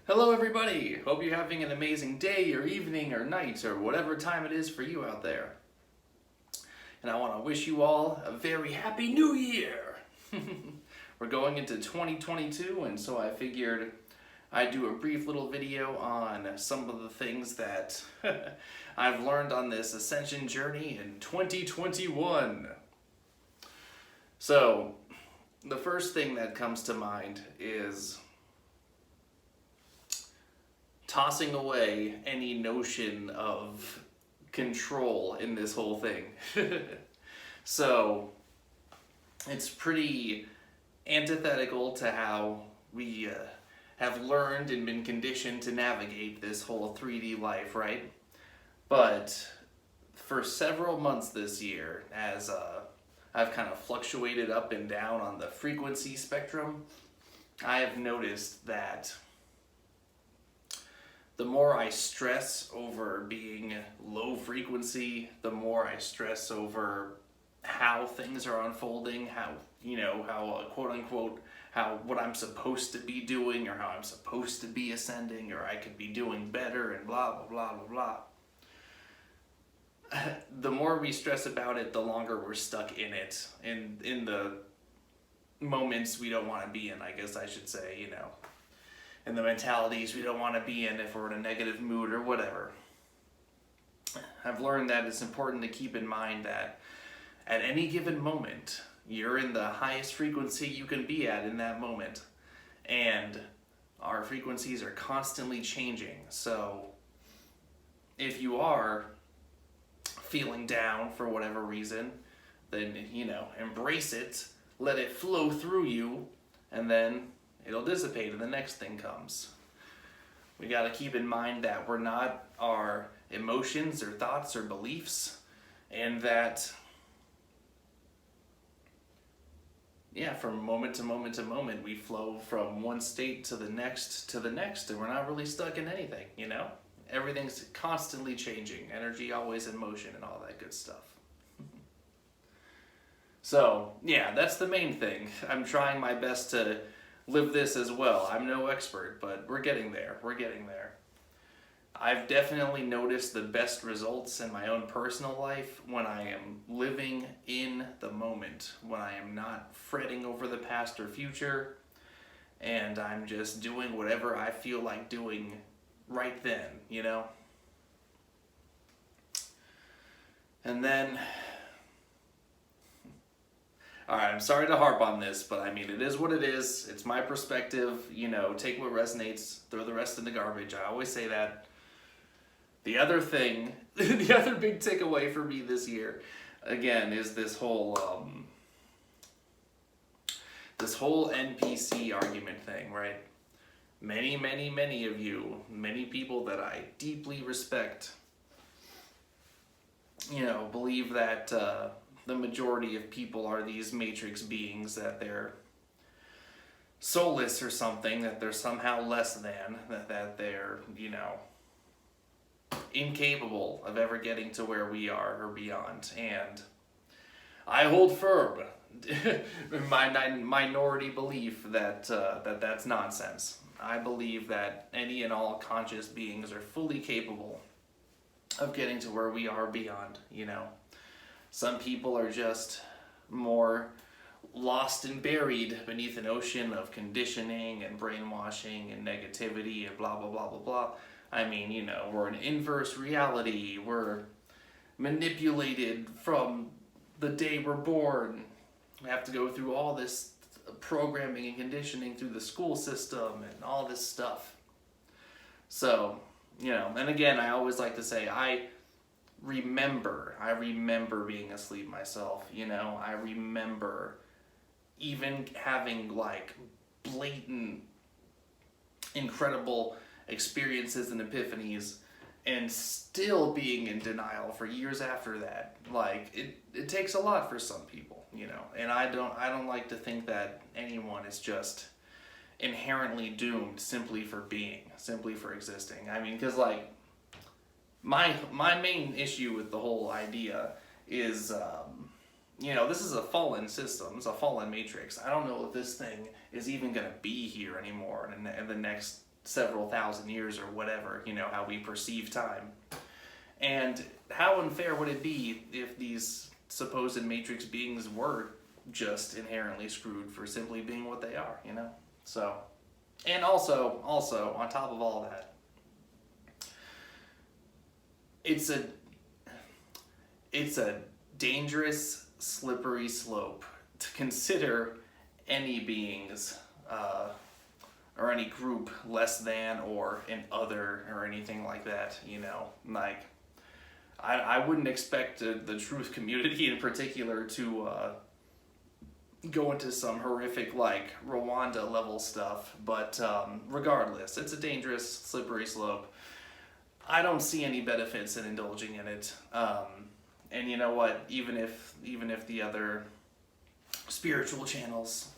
Hello everybody! Hope you're having an amazing day or evening or night or whatever time it is for you out there. And I want to wish you all a very happy new year! We're going into 2022, and so I figured I'd do a brief little video on some of the things that I've learned on this ascension journey in 2021. So, the first thing that comes to mind is tossing away any notion of control in this whole thing. So, it's pretty antithetical to how we have learned and been conditioned to navigate this whole 3D life, right? But for several months this year, as I've kind of fluctuated up and down on the frequency spectrum, I have noticed that the more I stress over being low frequency, the more I stress over how things are unfolding, how quote unquote, what I'm supposed to be doing or how I'm supposed to be ascending or I could be doing better and blah, blah, blah, blah, blah. The more we stress about it, the longer we're stuck in it, and in the moments we don't want to be in, I guess I should say, and the mentalities we don't want to be in if we're in a negative mood or whatever. I've learned that it's important to keep in mind that at any given moment, you're in the highest frequency you can be at in that moment. And our frequencies are constantly changing. So if you are feeling down for whatever reason, then, embrace it, let it flow through you, and then it'll dissipate and the next thing comes. We got to keep in mind that we're not our emotions or thoughts or beliefs, and that, from moment to moment to moment, we flow from one state to the next, and we're not really stuck in anything, Everything's constantly changing, energy always in motion and all that good stuff. So, that's the main thing. I'm trying my best to live this as well. I'm no expert, but we're getting there. I've definitely noticed the best results in my own personal life when I am living in the moment, when I am not fretting over the past or future, and I'm just doing whatever I feel like doing right then, And then, alright, I'm sorry to harp on this, but it is what it is. It's my perspective, take what resonates, throw the rest in the garbage. I always say that. The other thing, the other big takeaway for me this year, again, is this whole NPC argument thing, right? Many, many, many of you, many people that I deeply respect, believe that the majority of people are these matrix beings, that they're soulless or something, that they're somehow less than, that they're, incapable of ever getting to where we are or beyond. And I hold firm in my minority belief that that's nonsense. I believe that any and all conscious beings are fully capable of getting to where we are beyond, Some people are just more lost and buried beneath an ocean of conditioning and brainwashing and negativity and blah, blah, blah, blah, blah. We're in inverse reality. We're manipulated from the day we're born. We have to go through all this programming and conditioning through the school system and all this stuff. So, and again, I always like to say, I remember being asleep myself, I remember even having blatant, incredible experiences and epiphanies and still being in denial for years after that. It takes a lot for some people, and I don't like to think that anyone is just inherently doomed simply for existing. Because my main issue with the whole idea is this is a fallen system, it's a fallen matrix. I don't know if this thing is even going to be here anymore in the next several thousand years or whatever, how we perceive time. And how unfair would it be if these supposed Matrix beings were just inherently screwed for simply being what they are, So, and also, on top of all that, it's a dangerous, slippery slope to consider any beings or any group less than or an other or anything like that, like I wouldn't expect the truth community in particular to go into some horrific like Rwanda level stuff, but regardless, it's a dangerous, slippery slope. I don't see any benefits in indulging in it. And you know what? Even if the other spiritual channels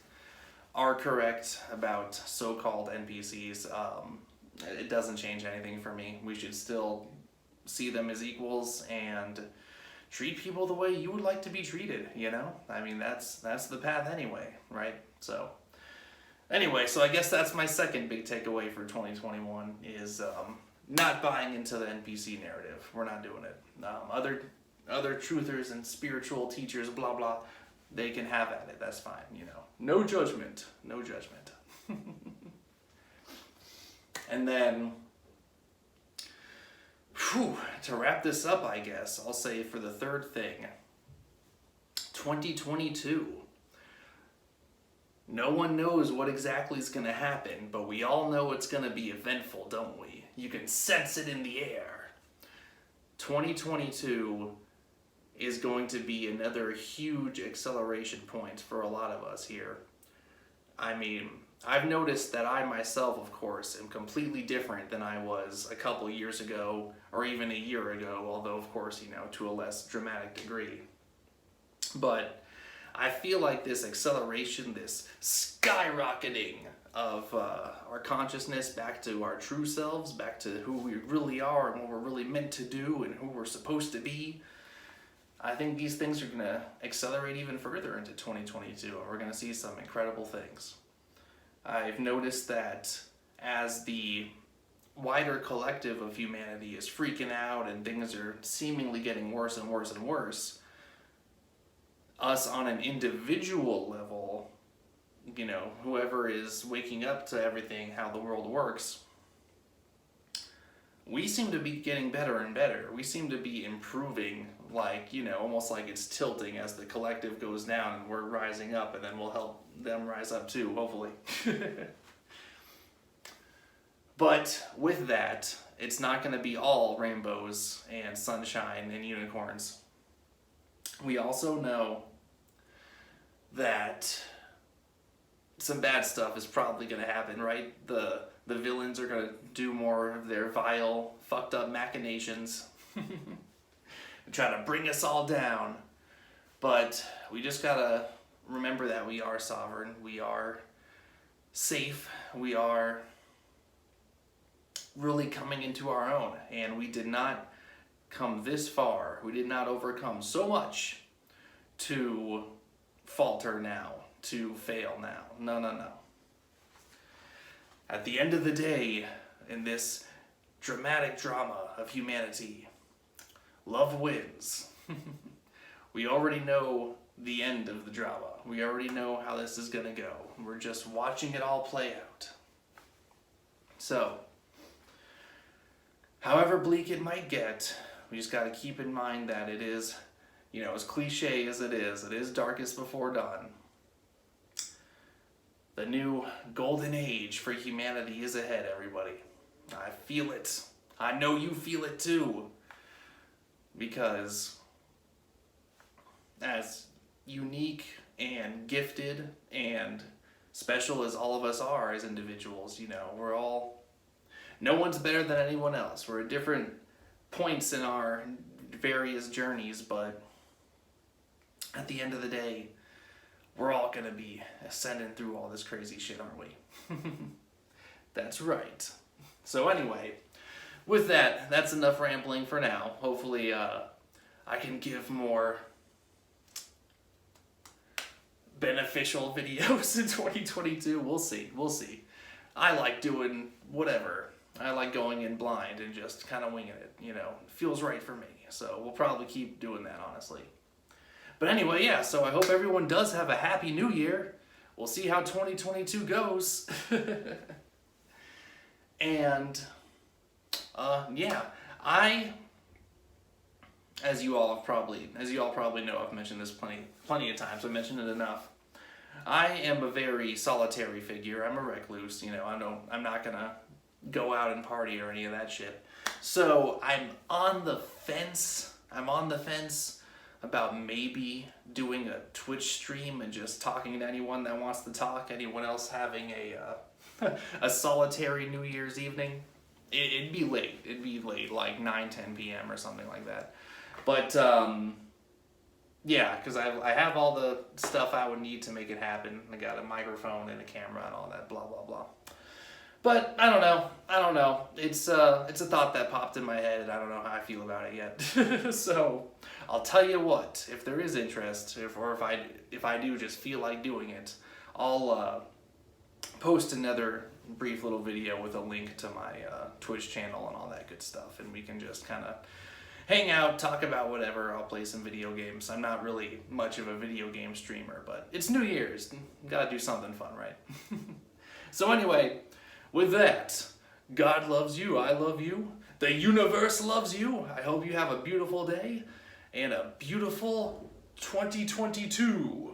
are correct about so-called NPCs, it doesn't change anything for me. We should still see them as equals and treat people the way you would like to be treated, I mean, that's the path anyway, right? So, anyway, so I guess that's my second big takeaway for 2021 is not buying into the NPC narrative. We're not doing it. Other truthers and spiritual teachers, blah, blah, they can have at it. That's fine, No judgment. No judgment. And then, to wrap this up, I guess, I'll say for the third thing, 2022. No one knows what exactly is going to happen, but we all know it's going to be eventful, don't we? You can sense it in the air. 2022 is going to be another huge acceleration point for a lot of us here. I mean, I've noticed that I myself, of course, am completely different than I was a couple years ago or even a year ago, although, of course, to a less dramatic degree. But I feel like this acceleration, this skyrocketing of our consciousness back to our true selves, back to who we really are and what we're really meant to do and who we're supposed to be, I think these things are going to accelerate even further into 2022, and we're going to see some incredible things. I've noticed that as the wider collective of humanity is freaking out and things are seemingly getting worse and worse and worse, us on an individual level, whoever is waking up to everything, how the world works, we seem to be getting better and better. We seem to be improving, almost like it's tilting as the collective goes down and we're rising up, and then we'll help them rise up too, hopefully. But with that, it's not going to be all rainbows and sunshine and unicorns. We also know that some bad stuff is probably going to happen, right? The villains are going to do more of their vile, fucked up machinations and try to bring us all down. But we just got to remember that we are sovereign, we are safe, we are really coming into our own, and we did not come this far, we did not overcome so much to falter now, to fail now. No. At the end of the day, in this dramatic drama of humanity, love wins. We already know the end of the drama. We already know how this is going to go. We're just watching it all play out. So, however bleak it might get, we just got to keep in mind that it is, as cliche as it is darkest before dawn. The new golden age for humanity is ahead, everybody. I feel it. I know you feel it too. Because as unique and gifted and special as all of us are as individuals, we're all, no one's better than anyone else. We're at different points in our various journeys, but at the end of the day, we're all going to be ascending through all this crazy shit, aren't we? That's right. So anyway, with that, that's enough rambling for now. Hopefully, I can give more beneficial videos in 2022. We'll see. I like doing whatever. I like going in blind and just kind of winging it, you know. It feels right for me. So we'll probably keep doing that, honestly. But anyway, yeah, so I hope everyone does have a happy new year. We'll see how 2022 goes. And, yeah, as you all probably know, I've mentioned this plenty of times. I've mentioned it enough. I am a very solitary figure. I'm a recluse, you know. I'm not gonna go out and party or any of that shit. So I'm on the fence. About maybe doing a Twitch stream and just talking to anyone that wants to talk. Anyone else having a solitary New Year's evening? It'd be late. It'd be late, like 9-10 p.m. or something like that. But yeah, because I have all the stuff I would need to make it happen. I got a microphone and a camera and all that, blah blah blah. But I don't know. It's a thought that popped in my head, and I don't know how I feel about it yet. So I'll tell you what, if there is interest, if I do just feel like doing it, I'll post another brief little video with a link to my Twitch channel and all that good stuff, and we can just kind of hang out, talk about whatever. I'll play some video games. I'm not really much of a video game streamer, but it's New Year's. Gotta do something fun, right? So anyway, with that, God loves you, I love you, the universe loves you. I hope you have a beautiful day and a beautiful 2022.